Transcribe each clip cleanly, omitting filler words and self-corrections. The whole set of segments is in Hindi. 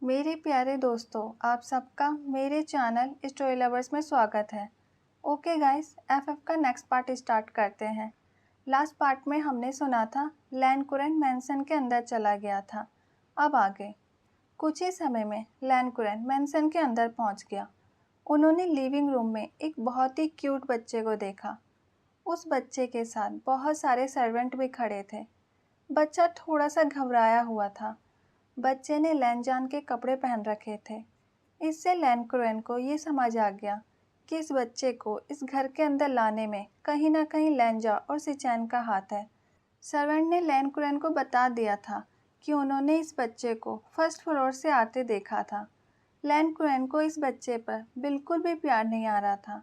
मेरे प्यारे दोस्तों, आप सबका मेरे चैनल स्टोरी लवर्स में स्वागत है। ओके गाइस, एफएफ का नेक्स्ट पार्ट स्टार्ट करते हैं। लास्ट पार्ट में हमने सुना था लैन कुरैन मैंसन के अंदर चला गया था। अब आगे कुछ ही समय में लैन कुरैन मैंसन के अंदर पहुंच गया। उन्होंने लिविंग रूम में एक बहुत ही क्यूट बच्चे को देखा। उस बच्चे के साथ बहुत सारे सर्वेंट भी खड़े थे। बच्चा थोड़ा सा घबराया हुआ था। बच्चे ने लैनजान के कपड़े पहन रखे थे। इससे लैन कुरैन को ये समझ आ गया कि इस बच्चे को इस घर के अंदर लाने में कहीं ना कहीं लैनजा और सिचैन का हाथ है। सर्वेंट ने लैन कुरैन को बता दिया था कि उन्होंने इस बच्चे को फर्स्ट फ्लोर से आते देखा था। लैन कुरैन को इस बच्चे पर बिल्कुल भी प्यार नहीं आ रहा था।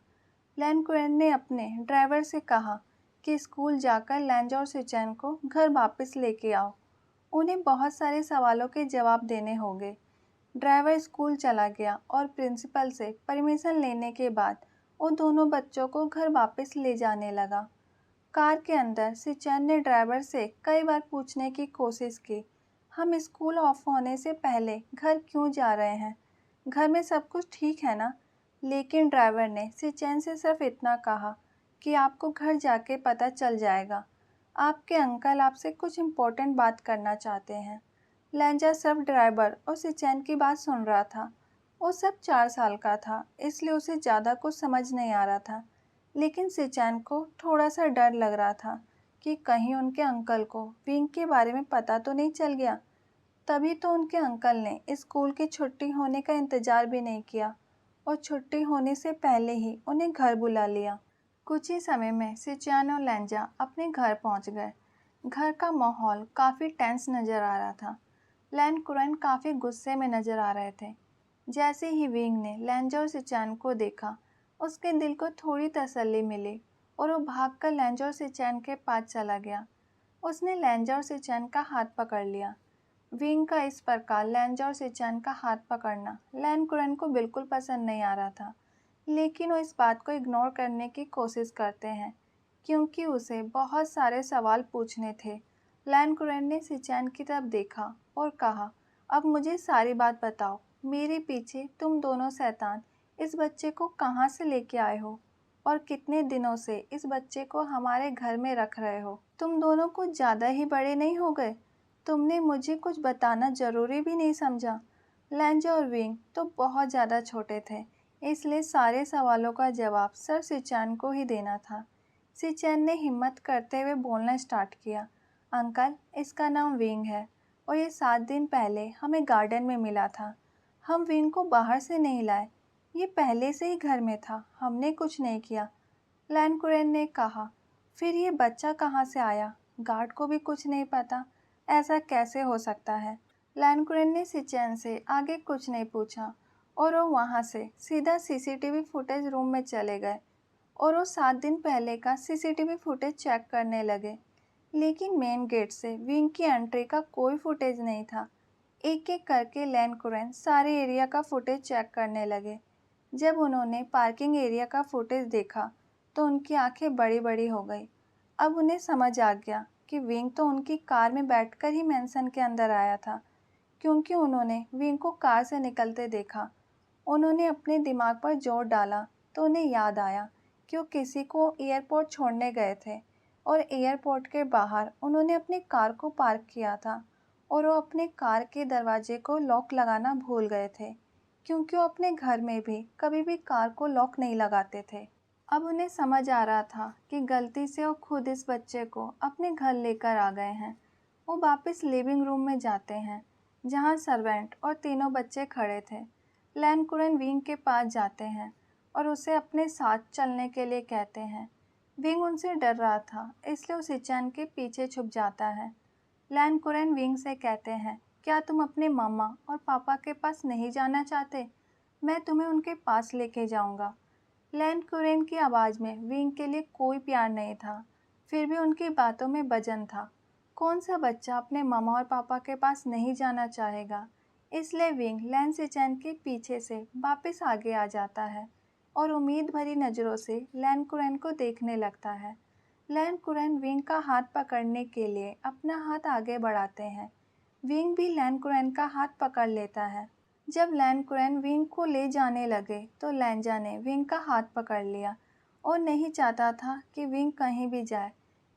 लैन कुरैन ने अपने ड्राइवर से कहा कि स्कूल जाकर लैनजा और सिचैन को घर वापस लेके आओ। उन्हें बहुत सारे सवालों के जवाब देने होंगे। ड्राइवर स्कूल चला गया और प्रिंसिपल से परमिशन लेने के बाद वो दोनों बच्चों को घर वापस ले जाने लगा। कार के अंदर सिचैन ने ड्राइवर से कई बार पूछने की कोशिश की, हम स्कूल ऑफ होने से पहले घर क्यों जा रहे हैं? घर में सब कुछ ठीक है ना? लेकिन ड्राइवर ने सिचैन से सिर्फ इतना कहा कि आपको घर जाके पता चल जाएगा। आपके अंकल आपसे कुछ इम्पोर्टेंट बात करना चाहते हैं। लैंजा सिर्फ ड्राइवर और सिचैन की बात सुन रहा था। वो सब 4 साल का था, इसलिए उसे ज़्यादा कुछ समझ नहीं आ रहा था। लेकिन सिचैन को थोड़ा सा डर लग रहा था कि कहीं उनके अंकल को विंग के बारे में पता तो नहीं चल गया। तभी तो उनके अंकल ने स्कूल की छुट्टी होने का इंतज़ार भी नहीं किया और छुट्टी होने से पहले ही उन्हें घर बुला लिया। कुछ ही समय में सिचैन और लैंजा अपने घर पहुंच गए। घर का माहौल काफ़ी टेंस नज़र आ रहा था। लैन कुरैन काफ़ी गुस्से में नज़र आ रहे थे। जैसे ही विंग ने लैंजा और सिचैन को देखा, उसके दिल को थोड़ी तसल्ली मिली और वो भागकर लैंजा और सिचैन के पास चला गया। उसने लैंजा और सिचैन का हाथ पकड़ लिया। विंग का इस प्रकार लैंजा और सिचैन का हाथ पकड़ना लैन कुरैन को बिल्कुल पसंद नहीं आ रहा था, लेकिन वो इस बात को इग्नोर करने की कोशिश करते हैं क्योंकि उसे बहुत सारे सवाल पूछने थे। लैन कुरैन ने सिचैन की तरफ देखा और कहा, अब मुझे सारी बात बताओ। मेरे पीछे तुम दोनों शैतान इस बच्चे को कहाँ से लेके आए हो और कितने दिनों से इस बच्चे को हमारे घर में रख रहे हो? तुम दोनों कुछ ज़्यादा ही बड़े नहीं हो गए? तुमने मुझे कुछ बताना ज़रूरी भी नहीं समझा? लैंजा और विंग तो बहुत ज़्यादा छोटे थे, इसलिए सारे सवालों का जवाब सर सिचैन को ही देना था। सिचैन ने हिम्मत करते हुए बोलना स्टार्ट किया, अंकल, इसका नाम विंग है और ये 7 दिन पहले हमें गार्डन में मिला था। हम विंग को बाहर से नहीं लाए, ये पहले से ही घर में था, हमने कुछ नहीं किया। लैन कुरैन ने कहा, फिर ये बच्चा कहाँ से आया? गार्ड को भी कुछ नहीं पता, ऐसा कैसे हो सकता है? लैन कुरैन ने सिचैन से आगे कुछ नहीं पूछा और वो वहाँ से सीधा सीसीटीवी फुटेज रूम में चले गए और वो 7 दिन पहले का सीसीटीवी फुटेज चेक करने लगे। लेकिन मेन गेट से विंग की एंट्री का कोई फुटेज नहीं था। एक एक करके लैन कुरैन सारे एरिया का फुटेज चेक करने लगे। जब उन्होंने पार्किंग एरिया का फुटेज देखा तो उनकी आंखें बड़ी बड़ी हो गई। अब उन्हें समझ आ गया कि विंग तो उनकी कार में बैठकर ही मैंसन के अंदर आया था, क्योंकि उन्होंने विंग को कार से निकलते देखा। उन्होंने अपने दिमाग पर जोर डाला तो उन्हें याद आया कि वो किसी को एयरपोर्ट छोड़ने गए थे और एयरपोर्ट के बाहर उन्होंने अपनी कार को पार्क किया था और वो अपने कार के दरवाजे को लॉक लगाना भूल गए थे, क्योंकि वो अपने घर में भी कभी भी कार को लॉक नहीं लगाते थे। अब उन्हें समझ आ रहा था कि गलती से वो खुद इस बच्चे को अपने घर लेकर आ गए हैं। वो वापस लिविंग रूम में जाते हैं जहाँ सर्वेंट और तीनों बच्चे खड़े थे। लैन कुरैन विंग के पास जाते हैं और उसे अपने साथ चलने के लिए कहते हैं। विंग उनसे डर रहा था, इसलिए वो सिचैन के पीछे छुप जाता है। लैन कुरैन विंग से कहते हैं, क्या तुम अपने मामा और पापा के पास नहीं जाना चाहते? मैं तुम्हें उनके पास लेके जाऊंगा। लैन कुरैन की आवाज़ में विंग के लिए कोई प्यार नहीं था, फिर भी उनकी बातों में वजन था। कौन सा बच्चा अपने मामा और पापा के पास नहीं जाना चाहेगा? इसलिए विंग लैन सिचैन के पीछे से वापस आगे आ जाता है और उम्मीद भरी नज़रों से लैन कुरैन को देखने लगता है। लैन कुरैन विंग का हाथ पकड़ने के लिए अपना हाथ आगे बढ़ाते हैं। विंग भी लैन कुरैन का हाथ पकड़ लेता है। जब लैन कुरैन विंग को ले जाने लगे तो लैंजा ने विंग का हाथ पकड़ लिया और नहीं चाहता था कि विंग कहीं भी जाए।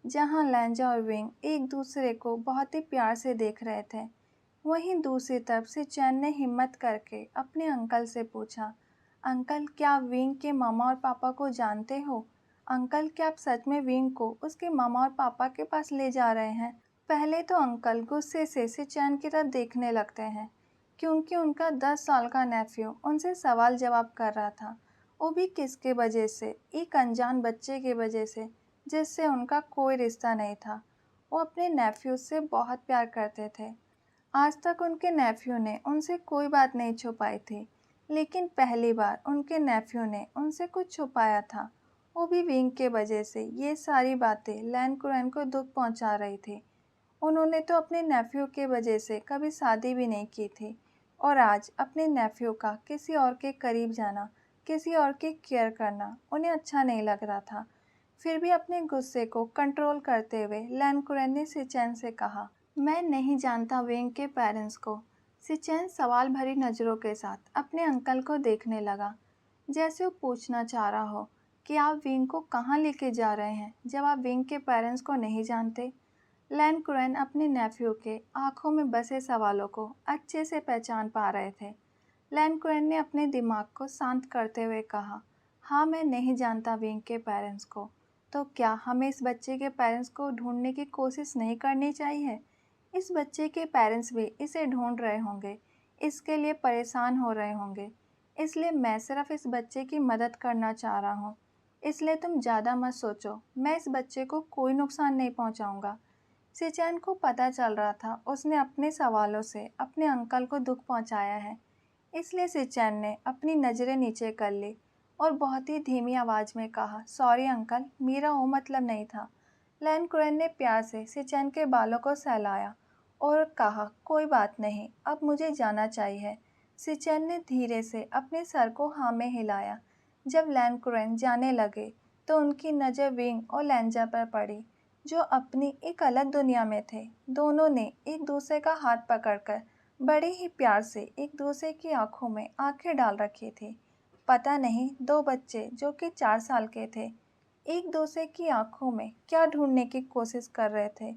जहां लैंजा और विंग एक दूसरे को बहुत ही प्यार से देख रहे थे, वहीं दूसरी तरफ से चैन ने हिम्मत करके अपने अंकल से पूछा, अंकल क्या आप विंग के मामा और पापा को जानते हो? अंकल क्या आप सच में विंग को उसके मामा और पापा के पास ले जा रहे हैं? पहले तो अंकल गुस्से से चैन की तरफ देखने लगते हैं, क्योंकि उनका 10 साल का नेफ्यू उनसे सवाल जवाब कर रहा था, वो भी किसके वजह से? एक अनजान बच्चे की वजह से, जिससे उनका कोई रिश्ता नहीं था। वो अपने नेफ्यू से बहुत प्यार करते थे। आज तक उनके नेफ्यू ने उनसे कोई बात नहीं छुपाई थी, लेकिन पहली बार उनके नेफ्यू ने उनसे कुछ छुपाया था, वो भी विंग के वजह से। ये सारी बातें लैन कुरैन को दुख पहुंचा रही थी। उन्होंने तो अपने नेफ्यू के वजह से कभी शादी भी नहीं की थी, और आज अपने नेफ्यू का किसी और के करीब जाना, किसी और की केयर करना उन्हें अच्छा नहीं लग रहा था। फिर भी अपने गुस्से को कंट्रोल करते हुए लैन कुरैन ने सिचैन से कहा, मैं नहीं जानता विंग के पेरेंट्स को। सिचैन सवाल भरी नज़रों के साथ अपने अंकल को देखने लगा, जैसे वो पूछना चाह रहा हो कि आप विंग को कहाँ लेके जा रहे हैं जब आप विंग के पेरेंट्स को नहीं जानते। लैन कुरैन अपने नेफ्यू के आंखों में बसे सवालों को अच्छे से पहचान पा रहे थे। लैन कुरैन ने अपने दिमाग को शांत करते हुए कहा, हाँ मैं नहीं जानता विंग के पेरेंट्स को। तो क्या हमें इस बच्चे के पेरेंट्स को ढूंढने की कोशिश नहीं करनी चाहिए? इस बच्चे के पेरेंट्स भी इसे ढूंढ रहे होंगे, इसके लिए परेशान हो रहे होंगे। इसलिए मैं सिर्फ इस बच्चे की मदद करना चाह रहा हूँ। इसलिए तुम ज़्यादा मत सोचो, मैं इस बच्चे को कोई नुकसान नहीं पहुँचाऊँगा। सिचैन को पता चल रहा था उसने अपने सवालों से अपने अंकल को दुख पहुंचाया है, इसलिए सिचैन ने अपनी नज़रें नीचे कर ली और बहुत ही धीमी आवाज़ में कहा, सॉरी अंकल, मेरा वो मतलब नहीं था। लैन कुरैन ने प्यार से सिचैन के बालों को सहलाया और कहा, कोई बात नहीं, अब मुझे जाना चाहिए। सिचैन ने धीरे से अपने सर को हाँ में हिलाया। जब लैन कुरैन जाने लगे तो उनकी नज़र विंग और लैंजा पर पड़ी, जो अपनी एक अलग दुनिया में थे। दोनों ने एक दूसरे का हाथ पकड़कर बड़े ही प्यार से एक दूसरे की आंखों में आंखें डाल रखी थी। पता नहीं दो बच्चे जो कि 4 साल के थे एक दूसरे की आंखों में क्या ढूंढने की कोशिश कर रहे थे,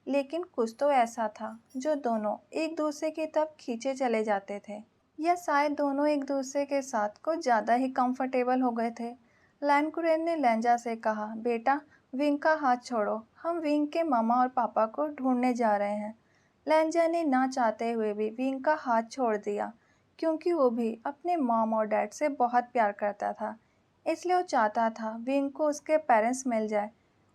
लेकिन कुछ तो ऐसा था जो दोनों एक दूसरे की तरफ खींचे चले जाते थे, या शायद दोनों एक दूसरे के साथ कुछ ज़्यादा ही कंफर्टेबल हो गए थे। लैन कुरैन ने लैंजा से कहा, बेटा विंग का हाथ छोड़ो, हम विंग के मामा और पापा को ढूंढने जा रहे हैं। लैंजा ने ना चाहते हुए भी विंग का हाथ छोड़ दिया, क्योंकि वो भी अपने मॉम और डैड से बहुत प्यार करता था। इसलिए वो चाहता था विंग को उसके पेरेंट्स मिल जाए।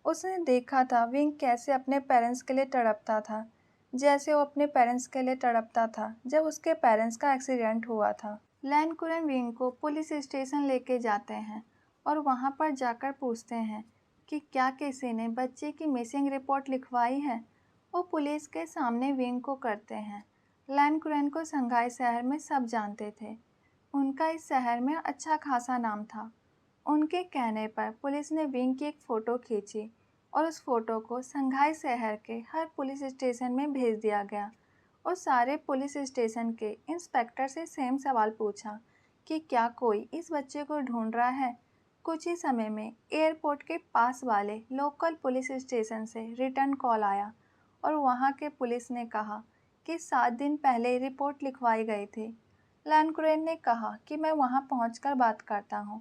उसने देखा था विंग कैसे अपने पेरेंट्स के लिए तड़पता था, जैसे वो अपने पेरेंट्स के लिए तड़पता था जब उसके पेरेंट्स का एक्सीडेंट हुआ था। लैन कुरैन विंग को पुलिस स्टेशन लेके जाते हैं और वहाँ पर जाकर पूछते हैं कि क्या किसी ने बच्चे की मिसिंग रिपोर्ट लिखवाई है। वो पुलिस के सामने विंग को करते हैं। लैन कुरैन को संघाई शहर में सब जानते थे। उनका इस शहर में अच्छा खासा नाम था। उनके कहने पर पुलिस ने विंग की एक फ़ोटो खींची और उस फोटो को संघाई शहर के हर पुलिस स्टेशन में भेज दिया गया और सारे पुलिस स्टेशन के इंस्पेक्टर से सेम सवाल पूछा कि क्या कोई इस बच्चे को ढूंढ रहा है। कुछ ही समय में एयरपोर्ट के पास वाले लोकल पुलिस स्टेशन से रिटर्न कॉल आया और वहां के पुलिस ने कहा कि 7 दिन पहले रिपोर्ट लिखवाई गई थी। लैन कुरैन ने कहा कि मैं वहां पहुंचकर बात करता हूं।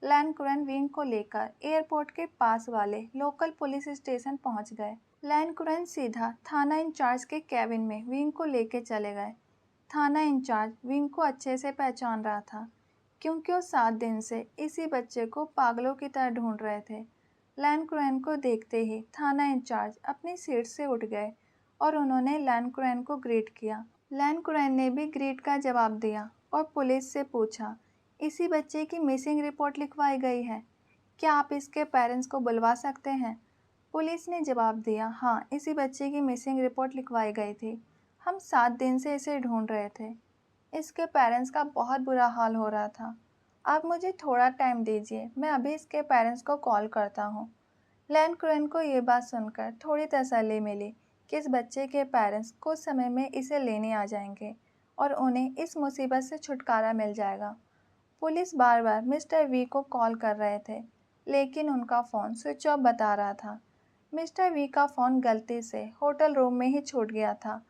लैन कुरैन विंग को लेकर एयरपोर्ट के पास वाले लोकल पुलिस स्टेशन पहुंच गए। लैन कुरैन सीधा थाना इंचार्ज के कैबिन में विंग को लेके चले गए। थाना इंचार्ज विंग को अच्छे से पहचान रहा था, क्योंकि वो 7 दिन से इसी बच्चे को पागलों की तरह ढूंढ रहे थे। लैन कुरैन को देखते ही थाना इंचार्ज अपनी सीट से उठ गए और उन्होंने लैन कुरैन को ग्रीट किया। लैन कुरैन ने भी ग्रीट का जवाब दिया और पुलिस से पूछा, इसी बच्चे की मिसिंग रिपोर्ट लिखवाई गई है, क्या आप इसके पेरेंट्स को बुलवा सकते हैं? पुलिस ने जवाब दिया, हाँ, इसी बच्चे की मिसिंग रिपोर्ट लिखवाई गई थी। हम 7 दिन से इसे ढूंढ रहे थे। इसके पेरेंट्स का बहुत बुरा हाल हो रहा था। आप मुझे थोड़ा टाइम दीजिए, मैं अभी इसके पेरेंट्स को कॉल करता हूँ। लैन कुरैन को ये बात सुनकर थोड़ी तसल्ली मिली कि इस बच्चे के पेरेंट्स कुछ समय में इसे लेने आ जाएंगे और उन्हें इस मुसीबत से छुटकारा मिल जाएगा। पुलिस बार बार मिस्टर वी को कॉल कर रहे थे, लेकिन उनका फ़ोन स्विच ऑफ बता रहा था। मिस्टर वी का फ़ोन गलती से होटल रूम में ही छूट गया था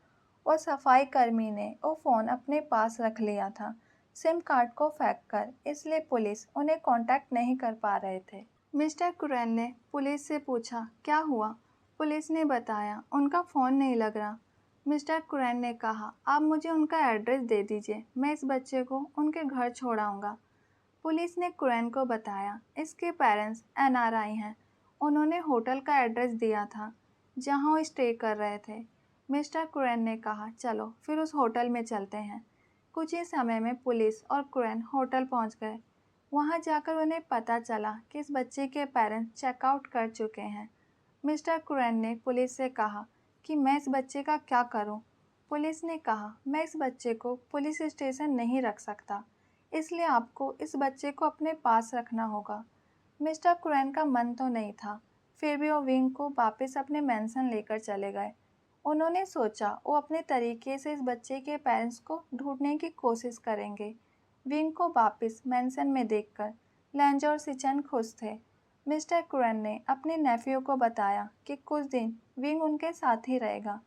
और सफाई कर्मी ने वो फ़ोन अपने पास रख लिया था, सिम कार्ड को फेंक कर, इसलिए पुलिस उन्हें कांटेक्ट नहीं कर पा रहे थे। मिस्टर कुरैन ने पुलिस से पूछा, क्या हुआ? पुलिस ने बताया, उनका फ़ोन नहीं लग रहा। मिस्टर कुरैन ने कहा, आप मुझे उनका एड्रेस दे दीजिए, मैं इस बच्चे को उनके घर छोड़ आऊँगा। पुलिस ने कुरैन को बताया, इसके पेरेंट्स एनआरआई हैं। उन्होंने होटल का एड्रेस दिया था जहां वो स्टे कर रहे थे। मिस्टर कुरैन ने कहा, चलो फिर उस होटल में चलते हैं। कुछ ही समय में पुलिस और कुरैन होटल पहुंच गए। वहां जाकर उन्हें पता चला कि इस बच्चे के पेरेंट्स चेकआउट कर चुके हैं। मिस्टर कुरैन ने पुलिस से कहा कि मैं इस बच्चे का क्या करूं? पुलिस ने कहा, मैं इस बच्चे को पुलिस स्टेशन नहीं रख सकता, इसलिए आपको इस बच्चे को अपने पास रखना होगा। मिस्टर कुरैन का मन तो नहीं था, फिर भी वो विंग को वापस अपने मेंशन लेकर चले गए। उन्होंने सोचा वो अपने तरीके से इस बच्चे के पेरेंट्स को ढूंढने की कोशिश करेंगे। विंग को वापस मेंशन में देखकर लैंज और सिचन खुश थे। मिस्टर कुरैन ने अपने नेफ्यू को बताया कि कुछ दिन विंग उनके साथ ही रहेगा।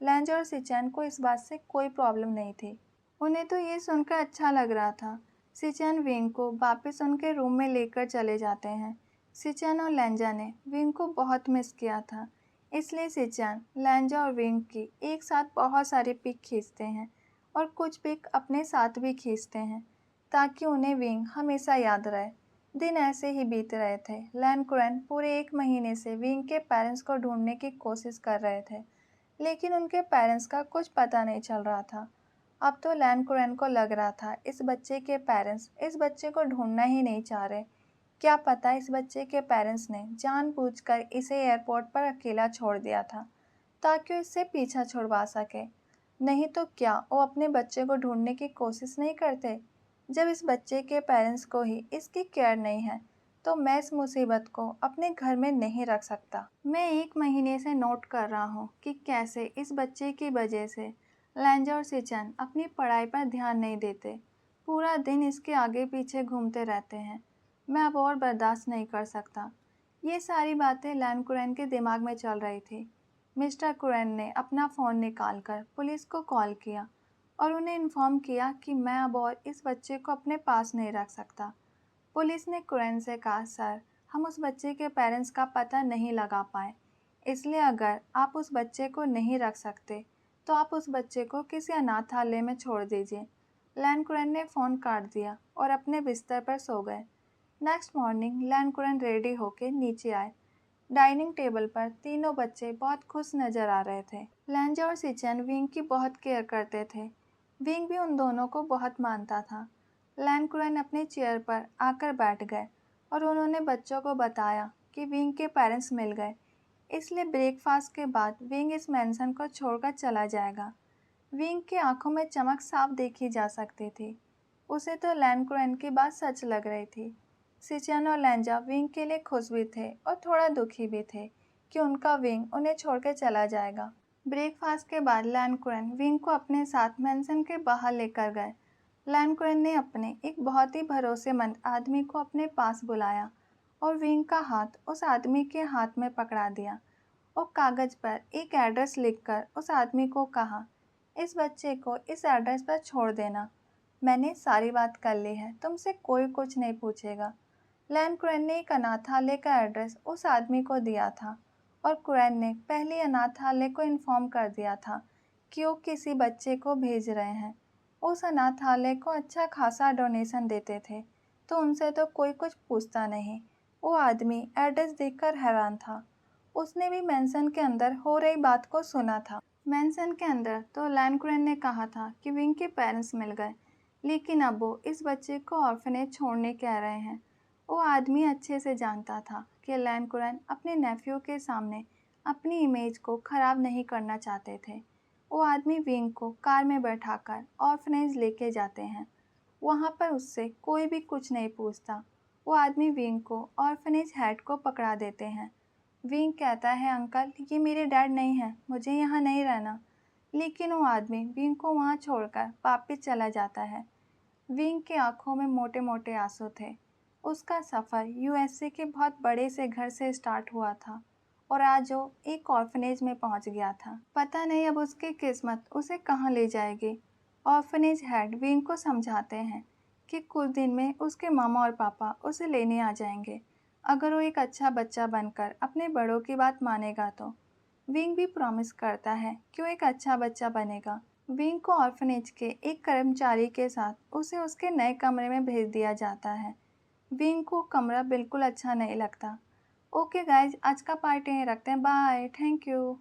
लैंज और सिचन को इस बात से कोई प्रॉब्लम नहीं थी। उन्हें तो ये सुनकर अच्छा लग रहा था। सिचन विंग को वापस उनके रूम में लेकर चले जाते हैं। सिचन और लैंजा ने विंग को बहुत मिस किया था, इसलिए सिचन, लैंजा और विंग की एक साथ बहुत सारी पिक खींचते हैं और कुछ पिक अपने साथ भी खींचते हैं ताकि उन्हें विंग हमेशा याद रहे। दिन ऐसे ही बीत रहे थे। लैन कुरैन पूरे 1 महीने से विंग के पेरेंट्स को ढूंढने की कोशिश कर रहे थे, लेकिन उनके पेरेंट्स का कुछ पता नहीं चल रहा था। अब तो लैन कुरैन को लग रहा था इस बच्चे के पेरेंट्स इस बच्चे को ढूंढना ही नहीं चाह रहे। क्या पता इस बच्चे के पेरेंट्स ने जानबूझकर इसे एयरपोर्ट पर अकेला छोड़ दिया था ताकि वो इससे पीछा छुड़वा सके। नहीं तो क्या वो अपने बच्चे को ढूंढने की कोशिश नहीं करते? जब इस बच्चे के पेरेंट्स को ही इसकी केयर नहीं है, तो मैं इस मुसीबत को अपने घर में नहीं रख सकता। मैं 1 महीने से नोट कर रहा हूँ कि कैसे इस बच्चे की वजह से लैंजा और सिचन अपनी पढ़ाई पर ध्यान नहीं देते, पूरा दिन इसके आगे पीछे घूमते रहते हैं। मैं अब और बर्दाश्त नहीं कर सकता। ये सारी बातें लैन कुरैन के दिमाग में चल रही थी। मिस्टर कुरैन ने अपना फ़ोन निकालकर पुलिस को कॉल किया और उन्हें इन्फॉर्म किया कि मैं अब और इस बच्चे को अपने पास नहीं रख सकता। पुलिस ने कुरैन से कहा, सर, हम उस बच्चे के पेरेंट्स का पता नहीं लगा पाए, इसलिए अगर आप उस बच्चे को नहीं रख सकते तो आप उस बच्चे को किसी अनाथालय में छोड़ दीजिए। लैन कुरैन ने फ़ोन काट दिया और अपने बिस्तर पर सो गए। नेक्स्ट मॉर्निंग लैन कुरैन रेडी होकर नीचे आए। डाइनिंग टेबल पर तीनों बच्चे बहुत खुश नजर आ रहे थे। लैंजा और सिचन विंग की बहुत केयर करते थे। विंग भी उन दोनों को बहुत मानता था। लैन कुरैन अपने चेयर पर आकर बैठ गए और उन्होंने बच्चों को बताया कि विंग के पेरेंट्स मिल गए, इसलिए ब्रेकफास्ट के बाद विंग इस मेंशन को छोड़कर चला जाएगा। विंग की आंखों में चमक साफ देखी जा सकती थी। उसे तो लैन कुरैन की बात सच लग रही थी। सिचन और लैंजा विंग के लिए खुश भी थे और थोड़ा दुखी भी थे कि उनका विंग उन्हें छोड़कर चला जाएगा। ब्रेकफास्ट के बाद लैन कुरैन विंग को अपने साथ मेंशन के बाहर लेकर गए। लैन कुरैन ने अपने एक बहुत ही भरोसेमंद आदमी को अपने पास बुलाया और विंग का हाथ उस आदमी के हाथ में पकड़ा दिया और कागज पर एक एड्रेस लिखकर उस आदमी को कहा, इस बच्चे को इस एड्रेस पर छोड़ देना। मैंने सारी बात कर ली है, तुमसे कोई कुछ नहीं पूछेगा। लैन कुरैन ने एक अनाथालय का एड्रेस उस आदमी को दिया था और कुरैन ने पहले अनाथालय को इन्फॉर्म कर दिया था कि वो किसी बच्चे को भेज रहे हैं। उस अनाथालय को अच्छा खासा डोनेशन देते थे, तो उनसे तो कोई कुछ पूछता नहीं। वो आदमी एड्रेस देखकर हैरान था। उसने भी मेंशन के अंदर हो रही बात को सुना था। मेंशन के अंदर तो लैन कुरैन ने कहा था कि विंग के पेरेंट्स मिल गए, लेकिन अब वो इस बच्चे को ऑर्फनेज छोड़ने कह रहे हैं। वो आदमी अच्छे से जानता था कि लैन कुरैन अपने नेफ्यू के सामने अपनी इमेज को ख़राब नहीं करना चाहते थे। वो आदमी विंग को कार में बैठाकर ऑर्फनेज लेके जाते हैं। वहाँ पर उससे कोई भी कुछ नहीं पूछता। वो आदमी विंग को ऑर्फनेज हेड को पकड़ा देते हैं। विंग कहता है, अंकल, ये मेरे डैड नहीं हैं, मुझे यहाँ नहीं रहना। लेकिन वो आदमी विंग को वहाँ छोड़कर वापिस चला जाता है। विंग की आंखों में मोटे मोटे आंसू थे। उसका सफ़र यूएसए के बहुत बड़े से घर से स्टार्ट हुआ था और आज वो एक ऑर्फनेज में पहुंच गया था। पता नहीं अब उसकी किस्मत उसे कहाँ ले जाएगी। ऑर्फनेज हेड विंग को समझाते हैं कि कुछ दिन में उसके मामा और पापा उसे लेने आ जाएंगे अगर वो एक अच्छा बच्चा बनकर अपने बड़ों की बात मानेगा तो। विंग भी प्रॉमिस करता है कि वो एक अच्छा बच्चा बनेगा। विंग को ऑर्फनेज के एक कर्मचारी के साथ उसे उसके नए कमरे में भेज दिया जाता है। विंग को कमरा बिल्कुल अच्छा नहीं लगता। ओके गाइज, आज का पार्ट यहीं रखते हैं। Bye, thank you.